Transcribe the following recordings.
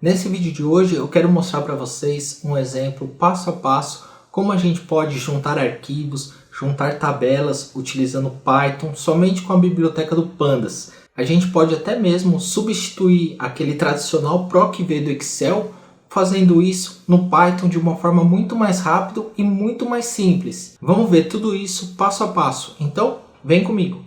Nesse vídeo de hoje eu quero mostrar para vocês um exemplo passo a passo como a gente pode juntar arquivos, juntar tabelas utilizando Python somente com a biblioteca do Pandas. A gente pode até mesmo substituir aquele tradicional PROC-V do Excel fazendo isso no Python de uma forma muito mais rápida e muito mais simples. Vamos ver tudo isso passo a passo, então vem comigo!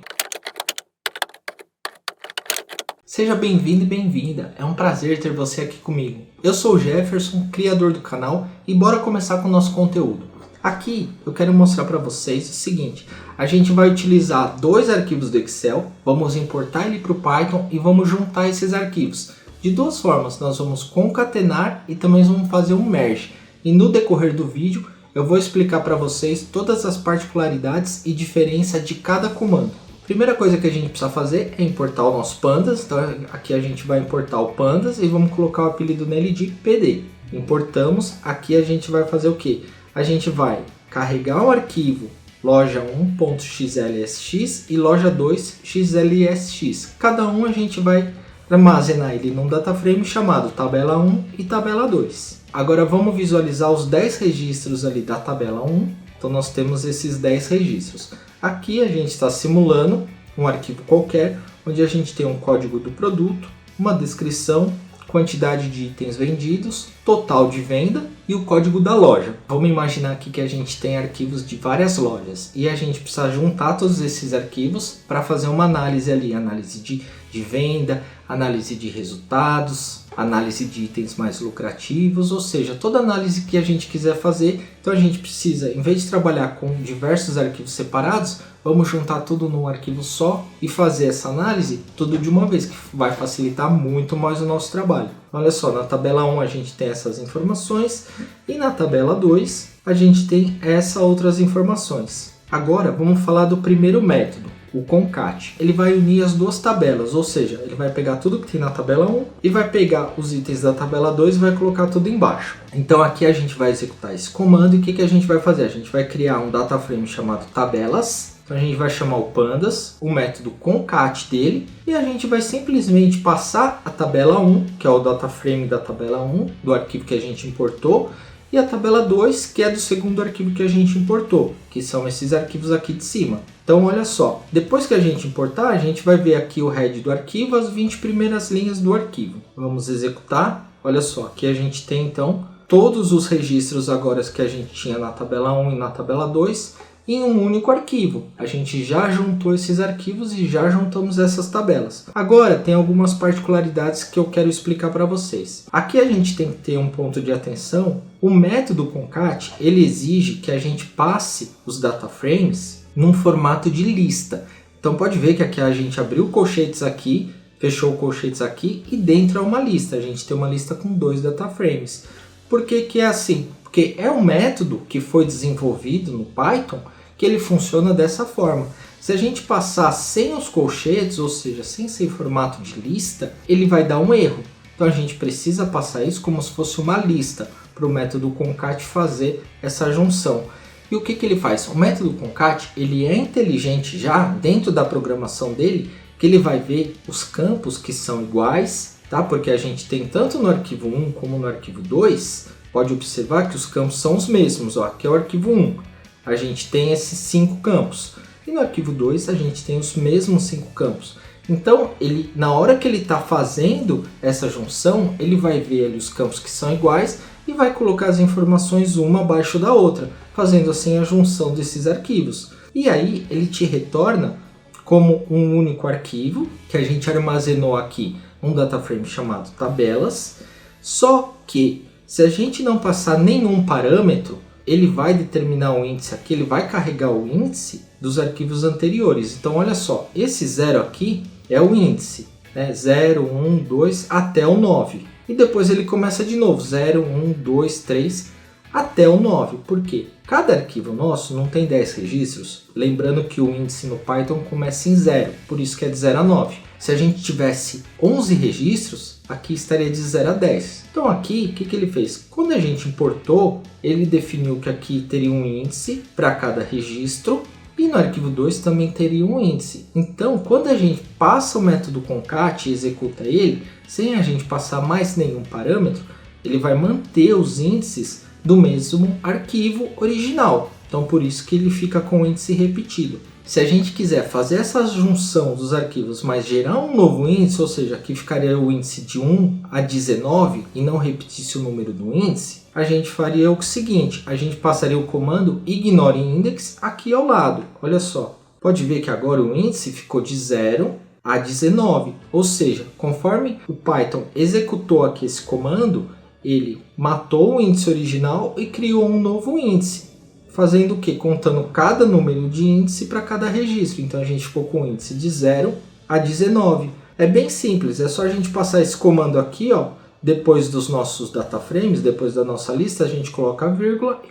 Seja bem-vindo e bem-vinda, é um prazer ter você aqui comigo. Eu sou o Jefferson, criador do canal, e bora começar com o nosso conteúdo. Aqui eu quero mostrar para vocês o seguinte: a gente vai utilizar dois arquivos do Excel, vamos importar ele para o Python e vamos juntar esses arquivos. De duas formas, nós vamos concatenar e também vamos fazer um merge. E no decorrer do vídeo eu vou explicar para vocês todas as particularidades e diferença de cada comando. Primeira coisa que a gente precisa fazer é importar o nosso Pandas. Então aqui a gente vai importar o Pandas e vamos colocar o apelido nele de PD. Importamos, aqui a gente vai fazer o que? A gente vai carregar o arquivo loja1.xlsx e loja2.xlsx. Cada um a gente vai armazenar ele num dataframe chamado tabela 1 e tabela 2. Agora vamos visualizar os 10 registros ali da tabela 1. Então nós temos esses 10 registros. Aqui a gente está simulando um arquivo qualquer, onde a gente tem um código do produto, uma descrição, quantidade de itens vendidos, total de venda e o código da loja. Vamos imaginar aqui que a gente tem arquivos de várias lojas e a gente precisa juntar todos esses arquivos para fazer uma análise ali, análise de venda, análise de resultados, análise de itens mais lucrativos, ou seja, toda análise que a gente quiser fazer. Então a gente precisa, em vez de trabalhar com diversos arquivos separados, vamos juntar tudo num arquivo só e fazer essa análise tudo de uma vez, que vai facilitar muito mais o nosso trabalho. Olha só, na tabela 1 a gente tem essas informações e na tabela 2 a gente tem essas outras informações. Agora vamos falar do primeiro método, o concat. Ele vai unir as duas tabelas, ou seja, ele vai pegar tudo que tem na tabela 1 e vai pegar os itens da tabela 2 e vai colocar tudo embaixo. Então aqui a gente vai executar esse comando e o que a gente vai fazer? A gente vai criar um dataframe chamado tabelas. Então a gente vai chamar o Pandas, o método concat dele, e a gente vai simplesmente passar a tabela 1, que é o dataframe da tabela 1, do arquivo que a gente importou, e a tabela 2, que é do segundo arquivo que a gente importou, que são esses arquivos aqui de cima. Então olha só, depois que a gente importar, a gente vai ver aqui o head do arquivo, as 20 primeiras linhas do arquivo. Vamos executar, olha só, aqui a gente tem então todos os registros agora que a gente tinha na tabela 1 e na tabela 2, em um único arquivo. A gente já juntou esses arquivos e já juntamos essas tabelas. Agora tem algumas particularidades que eu quero explicar para vocês. Aqui a gente tem que ter um ponto de atenção. O método concat, ele exige que a gente passe os dataframes num formato de lista. Então pode ver que aqui a gente abriu colchetes aqui, fechou colchetes aqui e dentro é uma lista. A gente tem uma lista com 2 dataframes. Por que que é assim? Porque é um método que foi desenvolvido no Python que ele funciona dessa forma. Se a gente passar sem os colchetes, ou seja, sem ser em formato de lista, ele vai dar um erro. Então a gente precisa passar isso como se fosse uma lista para o método concat fazer essa junção. E o que que ele faz? O método concat, ele é inteligente já dentro da programação dele, que ele vai ver os campos que são iguais, tá? Porque a gente tem tanto no arquivo 1 como no arquivo 2, pode observar que os campos são os mesmos. Ó, aqui é o arquivo 1. A gente tem esses 5 campos. E no arquivo 2 a gente tem os mesmos 5 campos. Então, ele, na hora que ele está fazendo essa junção, ele vai ver ali os campos que são iguais e vai colocar as informações uma abaixo da outra, fazendo assim a junção desses arquivos. E aí ele te retorna como um único arquivo, que a gente armazenou aqui um dataframe chamado tabelas. Só que se a gente não passar nenhum parâmetro, ele vai determinar o índice aqui, ele vai carregar o índice dos arquivos anteriores. Então olha só, esse 0 aqui é o índice, né? 0, 1, 2 até o 9. E depois ele começa de novo, 0, 1, 2, 3 até o 9. Por quê? Cada arquivo nosso não tem 10 registros, lembrando que o índice no Python começa em 0, por isso que é de 0 a 9. Se a gente tivesse 11 registros, aqui estaria de 0 a 10. Então aqui, o que que ele fez? Quando a gente importou, ele definiu que aqui teria um índice para cada registro E no arquivo 2 também teria um índice. Então, quando a gente passa o método concat e executa ele, sem a gente passar mais nenhum parâmetro, ele vai manter os índices do mesmo arquivo original. Então, por isso que ele fica com o índice repetido. Se a gente quiser fazer essa junção dos arquivos, mas gerar um novo índice, ou seja, aqui ficaria o índice de 1 a 19 e não repetisse o número do índice, a gente faria o seguinte, a gente passaria o comando ignore index aqui ao lado. Olha só, pode ver que agora o índice ficou de 0 a 19, ou seja, conforme o Python executou aqui esse comando, ele matou o índice original e criou um novo índice. Fazendo o que? Contando cada número de índice para cada registro. Então a gente ficou com o índice de 0 a 19. É bem simples, é só a gente passar esse comando aqui, ó, depois dos nossos data frames, depois da nossa lista, a gente coloca a vírgula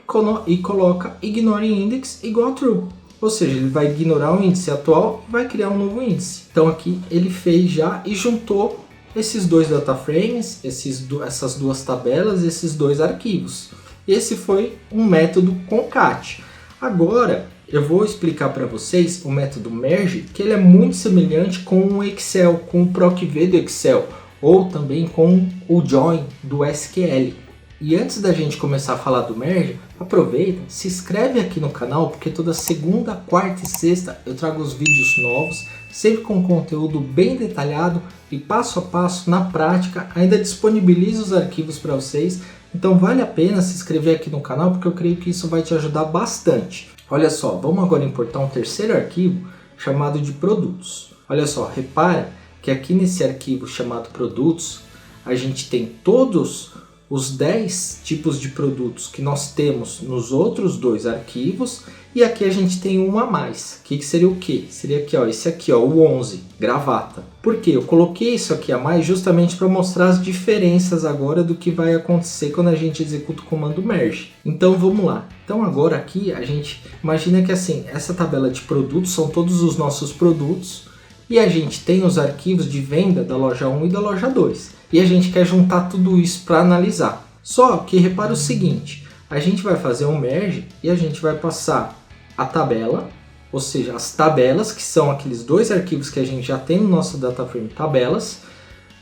e coloca ignore index igual a true. Ou seja, ele vai ignorar o índice atual e vai criar um novo índice. Então aqui ele fez já e juntou esses dois data frames, essas duas tabelas, esses dois arquivos. Esse foi um método concat. Agora eu vou explicar para vocês o método merge, que ele é muito semelhante com o Excel, com o procv do Excel, ou também com o join do SQL. E antes da gente começar a falar do merge, aproveita, se inscreve aqui no canal, porque toda segunda, quarta e sexta eu trago os vídeos novos, sempre com conteúdo bem detalhado e passo a passo na prática, ainda disponibilizo os arquivos para vocês. Então vale a pena se inscrever aqui no canal, porque eu creio que isso vai te ajudar bastante. Olha só, vamos agora importar um terceiro arquivo chamado de produtos. Olha só, repara que aqui nesse arquivo chamado produtos, a gente tem todos os 10 tipos de produtos que nós temos nos outros dois arquivos, e aqui a gente tem um a mais. Que seria o quê? Seria aqui, ó, esse aqui, ó, o 11, gravata. Por quê? Eu coloquei isso aqui a mais justamente para mostrar as diferenças agora do que vai acontecer quando a gente executa o comando merge. Então vamos lá. Então agora aqui a gente imagina que assim, essa tabela de produtos são todos os nossos produtos, e a gente tem os arquivos de venda da loja 1 e da loja 2. E a gente quer juntar tudo isso para analisar. Só que repara o seguinte, a gente vai fazer um merge e a gente vai passar a tabela, ou seja, as tabelas, que são aqueles dois arquivos que a gente já tem no nosso data frame tabelas,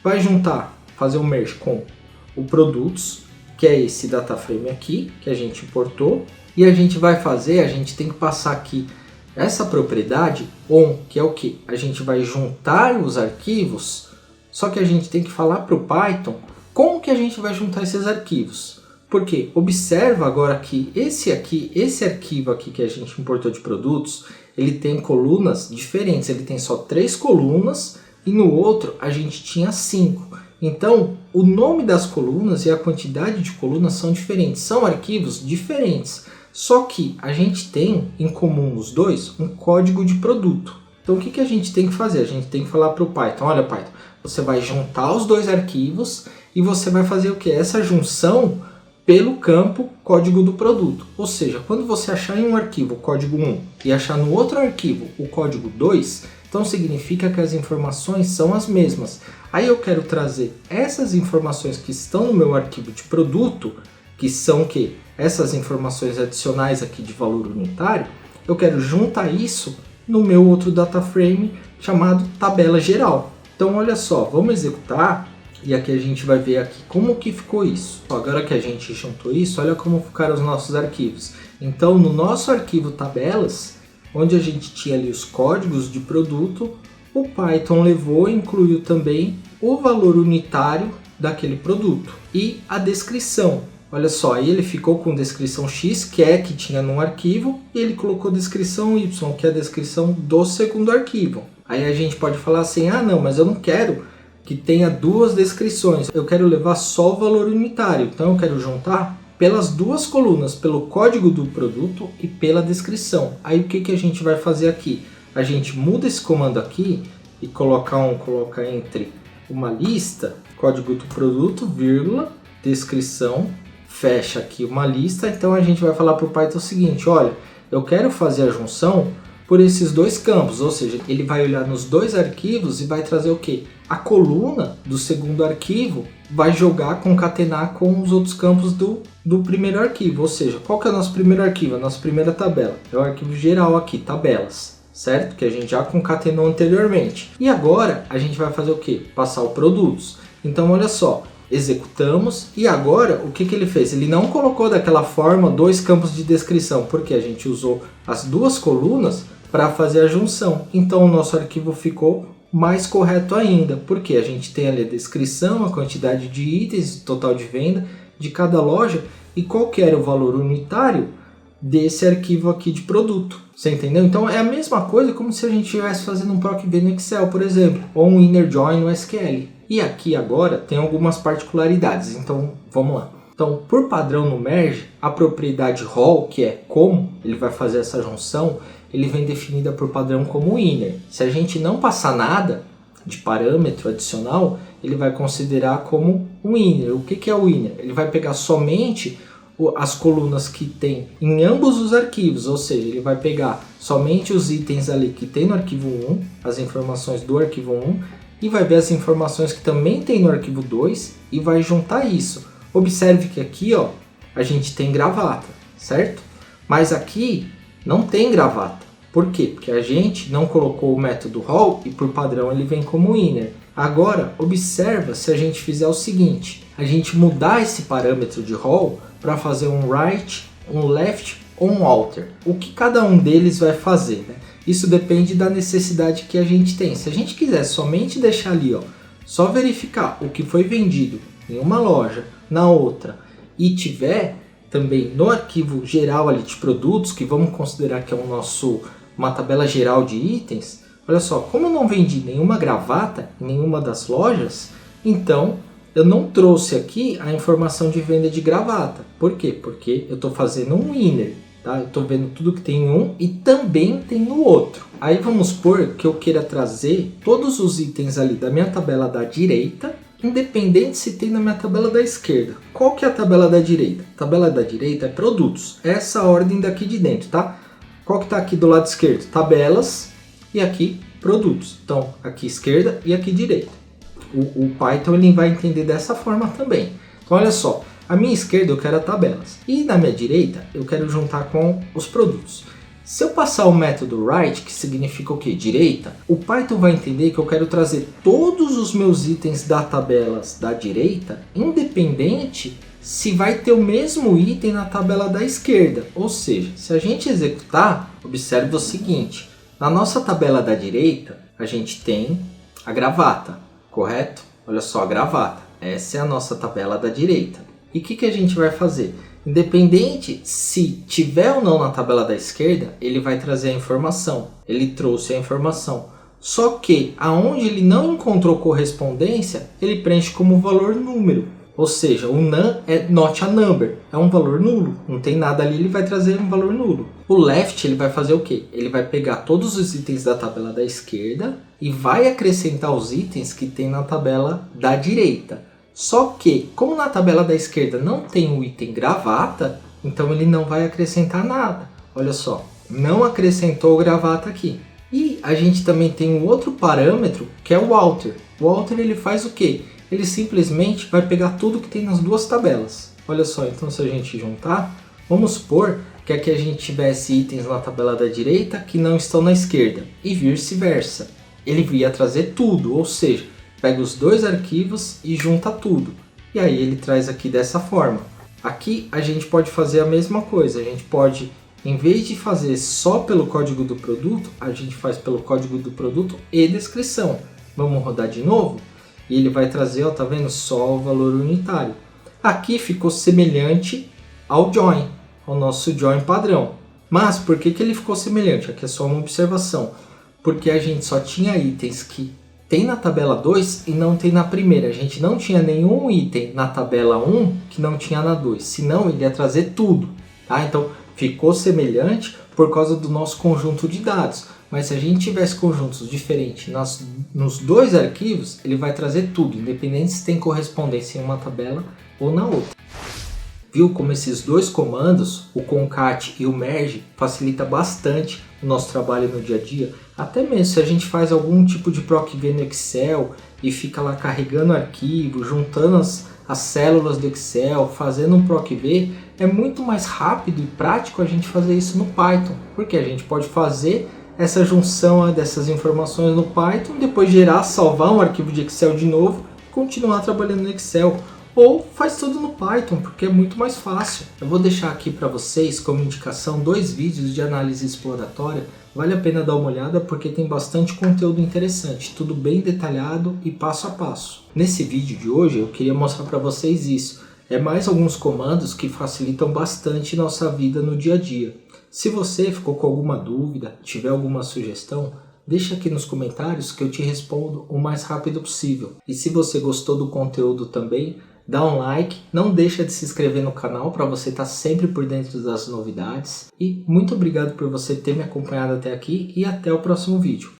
vai juntar, fazer um merge com o produtos, que é esse data frame aqui, que a gente importou, e a gente tem que passar aqui essa propriedade on, que é o que? A gente vai juntar os arquivos, só que a gente tem que falar para o Python como que a gente vai juntar esses arquivos. Porque observa agora que esse arquivo aqui que a gente importou de produtos, ele tem colunas diferentes, ele tem só 3 colunas e no outro a gente tinha 5. Então o nome das colunas e a quantidade de colunas são diferentes, são arquivos diferentes. Só que a gente tem em comum nos dois um código de produto. Então o que a gente tem que fazer? A gente tem que falar para o Python, olha Python, você vai juntar os dois arquivos e você vai fazer o que? Essa junção pelo campo código do produto. Ou seja, quando você achar em um arquivo o código 1 e achar no outro arquivo o código 2, então significa que as informações são as mesmas. Aí eu quero trazer essas informações que estão no meu arquivo de produto, que são que essas informações adicionais aqui de valor unitário, eu quero juntar isso no meu outro data frame chamado tabela geral. Então olha só, vamos executar e aqui a gente vai ver aqui como que ficou isso. Agora que a gente juntou isso, olha como ficaram os nossos arquivos. Então no nosso arquivo tabelas, onde a gente tinha ali os códigos de produto, o Python levou e incluiu também o valor unitário daquele produto e a descrição. Olha só, aí ele ficou com descrição X, que é que tinha num arquivo, e ele colocou descrição Y, que é a descrição do segundo arquivo. Aí a gente pode falar assim, ah não, mas eu não quero que tenha duas descrições, eu quero levar só o valor unitário, então eu quero juntar pelas duas colunas, pelo código do produto e pela descrição. Aí o que a gente vai fazer aqui? A gente muda esse comando aqui e coloca entre uma lista, código do produto, vírgula, descrição, fecha aqui uma lista. Então a gente vai falar para o Python o seguinte, olha, eu quero fazer a junção por esses dois campos, ou seja, ele vai olhar nos dois arquivos e vai trazer o quê? a coluna do segundo arquivo vai jogar, concatenar com os outros campos do primeiro arquivo. Ou seja, qual que é o nosso primeiro arquivo? A nossa primeira tabela. É o arquivo geral aqui, tabelas, certo? Que a gente já concatenou anteriormente. E agora a gente vai fazer o quê? Passar o produtos. Então olha só, executamos e agora o que ele fez? Ele não colocou daquela forma dois campos de descrição, porque a gente usou as duas colunas para fazer a junção. Então o nosso arquivo ficou mais correto ainda, porque a gente tem ali a descrição, a quantidade de itens, o total de venda de cada loja e qual que era o valor unitário desse arquivo aqui de produto. Você entendeu? Então é a mesma coisa como se a gente estivesse fazendo um PROC-V no Excel, por exemplo, ou um inner join no SQL. E aqui agora tem algumas particularidades, então vamos lá. Então, por padrão no merge, a propriedade rol, que é como ele vai fazer essa junção, ele vem definida por padrão como inner. Se a gente não passar nada de parâmetro adicional, ele vai considerar como um inner. O que é o inner? Ele vai pegar somente as colunas que tem em ambos os arquivos, ou seja, ele vai pegar somente os itens ali que tem no arquivo 1, as informações do arquivo 1, e vai ver as informações que também tem no arquivo 2 e vai juntar isso. Observe que aqui ó, a gente tem gravata, certo? Mas aqui não tem gravata. Por quê? Porque a gente não colocou o método rol e por padrão ele vem como inner. Agora, observa se a gente fizer o seguinte, a gente mudar esse parâmetro de rol para fazer um right, um left ou um alter. O que cada um deles vai fazer, né? Isso depende da necessidade que a gente tem. Se a gente quiser somente deixar ali, ó, só verificar o que foi vendido em uma loja, na outra, e tiver também no arquivo geral ali de produtos, que vamos considerar que é uma tabela geral de itens, olha só, como eu não vendi nenhuma gravata em nenhuma das lojas, então eu não trouxe aqui a informação de venda de gravata. Por quê? Porque eu estou fazendo um inner. Tá? Eu estou vendo tudo que tem em um e também tem no outro. Aí vamos supor que eu queira trazer todos os itens ali da minha tabela da direita, independente se tem na minha tabela da esquerda. Qual que é a tabela da direita? A tabela da direita é produtos. Essa ordem daqui de dentro, tá? Qual que está aqui do lado esquerdo? Tabelas e aqui produtos. Então aqui esquerda e aqui direita. O Python ele vai entender dessa forma também. Então olha só. À minha esquerda eu quero as tabelas e na minha direita eu quero juntar com os produtos. Se eu passar o método right, que significa o que? Direita, o Python vai entender que eu quero trazer todos os meus itens da tabelas da direita, independente se vai ter o mesmo item na tabela da esquerda. Ou seja, se a gente executar, observe o seguinte, na nossa tabela da direita a gente tem a gravata, correto? Olha só a gravata, essa é a nossa tabela da direita. E o que a gente vai fazer? Independente se tiver ou não na tabela da esquerda, ele vai trazer a informação. Ele trouxe a informação. Só que, aonde ele não encontrou correspondência, ele preenche como valor número. Ou seja, o none é not a number. É um valor nulo. Não tem nada ali, ele vai trazer um valor nulo. O left, ele vai fazer o quê? Ele vai pegar todos os itens da tabela da esquerda e vai acrescentar os itens que tem na tabela da direita. Só que, como na tabela da esquerda não tem o item gravata, então ele não vai acrescentar nada. Olha só, não acrescentou gravata aqui. E a gente também tem um outro parâmetro, que é o alter. O alter ele faz o quê? Ele simplesmente vai pegar tudo que tem nas duas tabelas. Olha só, então se a gente juntar, vamos supor que aqui a gente tivesse itens na tabela da direita que não estão na esquerda, e vice-versa. Ele ia trazer tudo, ou seja, pega os dois arquivos e junta tudo. E aí ele traz aqui dessa forma. Aqui a gente pode fazer a mesma coisa. A gente pode, em vez de fazer só pelo código do produto, a gente faz pelo código do produto e descrição. Vamos rodar de novo? E ele vai trazer, ó, tá vendo? Só o valor unitário. Aqui ficou semelhante ao join, ao nosso join padrão. Mas por que ele ficou semelhante? Aqui é só uma observação. Porque a gente só tinha itens que tem na tabela 2 e não tem na primeira. A gente não tinha nenhum item na tabela 1 que não tinha na 2. Senão ele ia trazer tudo. Tá? Então ficou semelhante por causa do nosso conjunto de dados. Mas se a gente tivesse conjuntos diferentes nos dois arquivos, ele vai trazer tudo, independente se tem correspondência em uma tabela ou na outra. Viu como esses dois comandos, o concat e o merge, facilita bastante o nosso trabalho no dia a dia? Até mesmo se a gente faz algum tipo de PROC-V no Excel e fica lá carregando arquivo, juntando as células do Excel, fazendo um PROC-V, é muito mais rápido e prático a gente fazer isso no Python, porque a gente pode fazer essa junção dessas informações no Python, depois gerar, salvar um arquivo de Excel de novo, continuar trabalhando no Excel. Ou faz tudo no Python, porque é muito mais fácil. Eu vou deixar aqui para vocês como indicação 2 vídeos de análise exploratória. Vale a pena dar uma olhada porque tem bastante conteúdo interessante, tudo bem detalhado e passo a passo. Nesse vídeo de hoje eu queria mostrar para vocês isso. É mais alguns comandos que facilitam bastante nossa vida no dia a dia. Se você ficou com alguma dúvida, tiver alguma sugestão, deixa aqui nos comentários que eu te respondo o mais rápido possível. E se você gostou do conteúdo também, dá um like, não deixa de se inscrever no canal para você estar sempre por dentro das novidades. E muito obrigado por você ter me acompanhado até aqui e até o próximo vídeo.